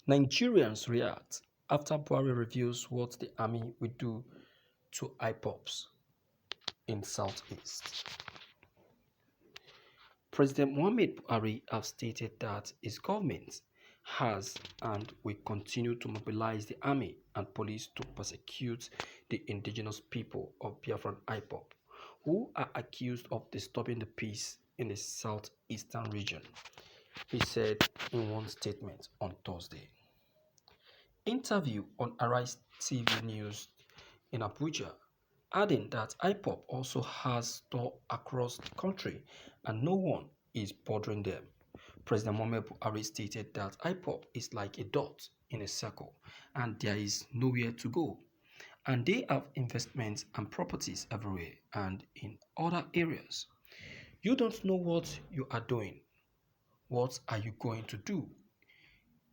Nigerians react after Buhari reveals what the army will do to IPOPs in Southeast. President Muhammad Buhari has stated that his government has and will continue to mobilize the army and police to persecute the indigenous people of Biafran IPOP, who are accused of disturbing the peace in the southeastern region, he said in one statement on Thursday. Interview on Arise TV News in Abuja, adding that IPOP also has stores across the country and no one is bothering them. President Muhammad Buhari stated that IPOP is like a dot in a circle and there is nowhere to go. And they have investments and properties everywhere and in other areas. You don't know what you are doing. What are you going to do?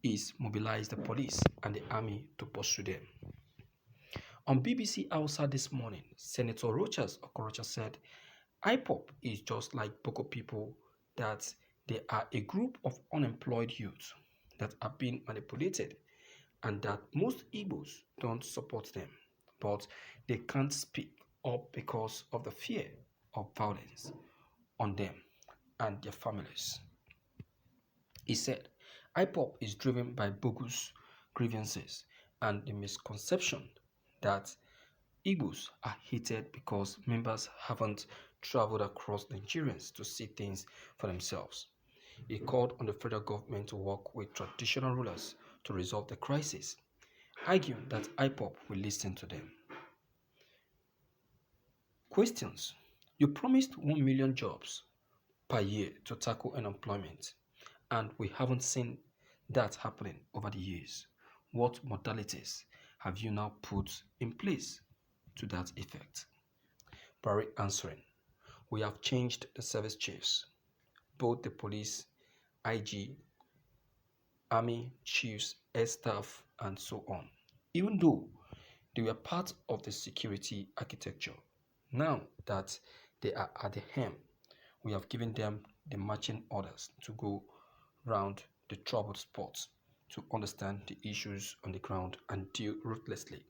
Is mobilize the police and the army to pursue them. On BBC Hausa this morning, Senator Rochas Okorocha said, IPOP is just like Boko people, that they are a group of unemployed youth that are being manipulated and that most Igbos don't support them, but they can't speak up because of the fear of violence on them and their families. He said, IPOP is driven by bogus grievances and the misconception that Igbos are hated because members haven't traveled across Nigerians to see things for themselves. He called on the federal government to work with traditional rulers to resolve the crisis, arguing that IPOP will listen to them. Questions. You promised 1 million jobs per year to tackle unemployment, and we haven't seen that happening over the years. What modalities have you now put in place to that effect? Barry answering, we have changed the service chiefs, both the police, IG, army chiefs, air staff, and so on, even though they were part of the security architecture. Now that they are at the helm, we have given them the marching orders to go round the troubled spots to understand the issues on the ground and deal ruthlessly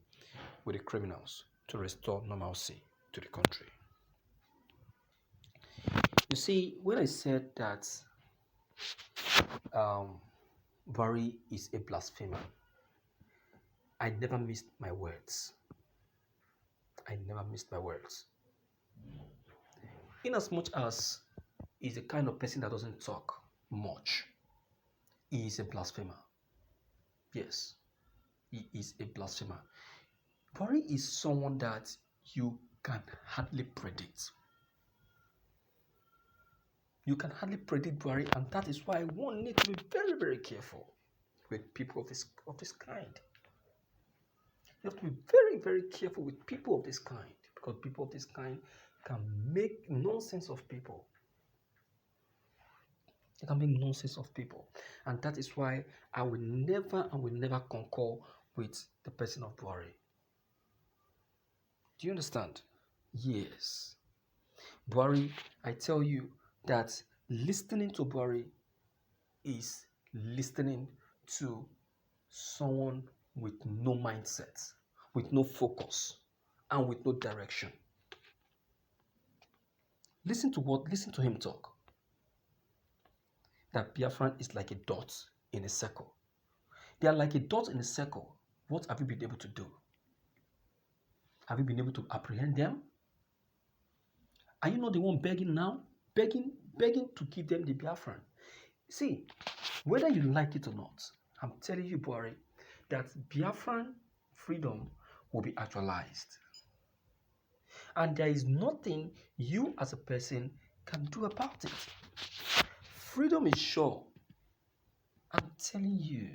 with the criminals to restore normalcy to the country. You see, when I said that Buhari is a blasphemer, I never missed my words. I never missed my words. In as much as he's the kind of person that doesn't talk much, he is a blasphemer. Yes, he is a blasphemer. Buhari is someone that you can hardly predict. You can hardly predict Buhari, and that is why one needs to be very, very careful with people of this kind. You have to be very, very careful with people of this kind, because people of this kind can make nonsense of people. They can make nonsense of people. And that is why I will never concur with the person of Buhari. Do you understand? Yes. Buhari, I tell you that listening to Buhari is listening to someone with no mindset, with no focus, and with no direction. Listen to him talk. That Biafran is like a dot in a circle. They are like a dot in a circle. What have you been able to do? Have you been able to apprehend them? Are you not the one begging now? Begging to give them the Biafran. See, whether you like it or not, I'm telling you, Buhari, that Biafran freedom will be actualized. And there is nothing you as a person can do about it. Freedom is sure. I'm telling you,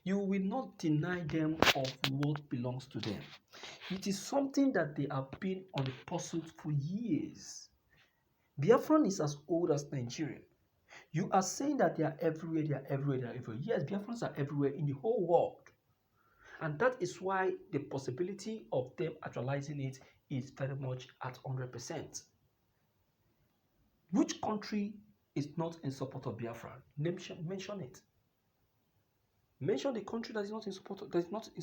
you will not deny them of what belongs to them. It is something that they have been on the pursuit for years. Biafran is as old as Nigeria. You are saying that they are everywhere, they are everywhere, they are everywhere. Yes, Biafrans are everywhere in the whole world. And that is why the possibility of them actualizing it is very much at 100%. Which country is not in support of Biafra? Mention it. Mention the country that is not in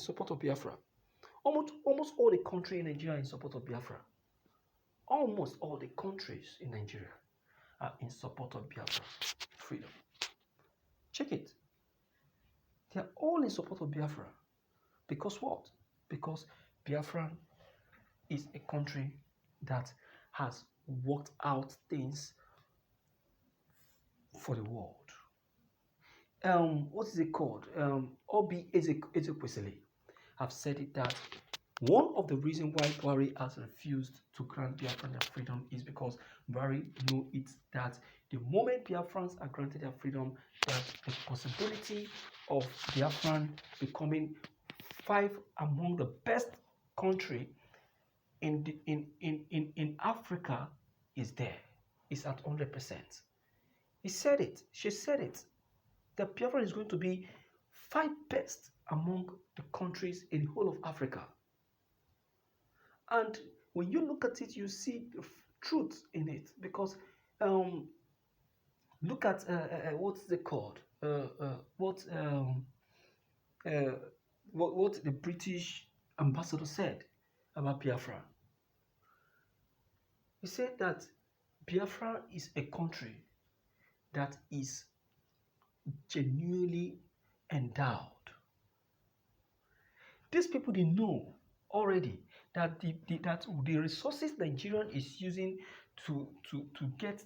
support of Biafra. Almost all the country in Nigeria are in support of Biafra. Almost all the countries in Nigeria are in support of Biafra freedom. Check it. They are all in support of Biafra. Because what? Because Biafra is a country that has worked out things for the world. What is it called? Obi Ezekwesili have said it that one of the reasons why Buhari has refused to grant Biafran their freedom is because Buhari knows it that the moment Biafrans are granted their freedom, that the possibility of Biafran becoming five among the best country in Africa is there. It's at 100%. He said it. She said it. That Biafra is going to be five best among the countries in the whole of Africa. And when you look at it, you see the truth in it. Because look at what's it called? What the British ambassador said about Biafra. He said that Biafra is a country that is genuinely endowed. These people, they know already that the resources Nigerian is using to get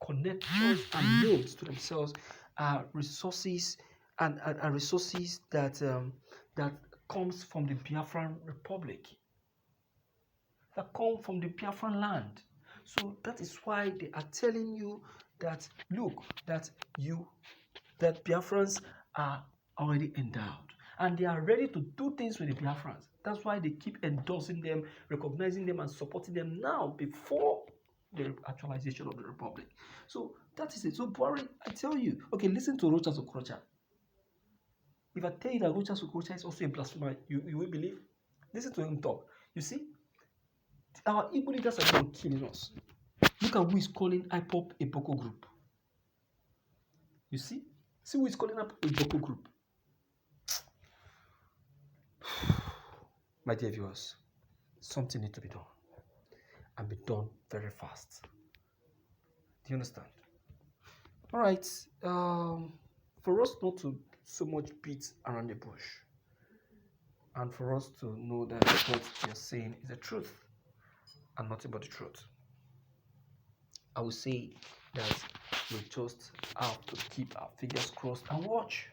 connections and loads to themselves are resources and are resources that comes from the Biafran Republic, that come from the Biafran land. So that is why they are telling you that look, that Biafrans are already endowed and they are ready to do things with the Biafrans. That's why they keep endorsing them, recognizing them, and supporting them now before the actualization of the Republic. So that is it. So Buhari, I tell you, okay, listen to Rochas Okorocha. If I tell you that Rochas Okorocha is also a blasphemer, you will believe? Listen to him talk. You see, our Igbo leaders are not killing us. Look at who is calling IPOP a Boko group. You see? See who is calling up a Boko group. My dear viewers, something needs to be done. And be done very fast. Do you understand? All right. For us not to so much beat around the bush, and for us to know that what we are saying is the truth and nothing but the truth, I will say that we just have to keep our fingers crossed and watch.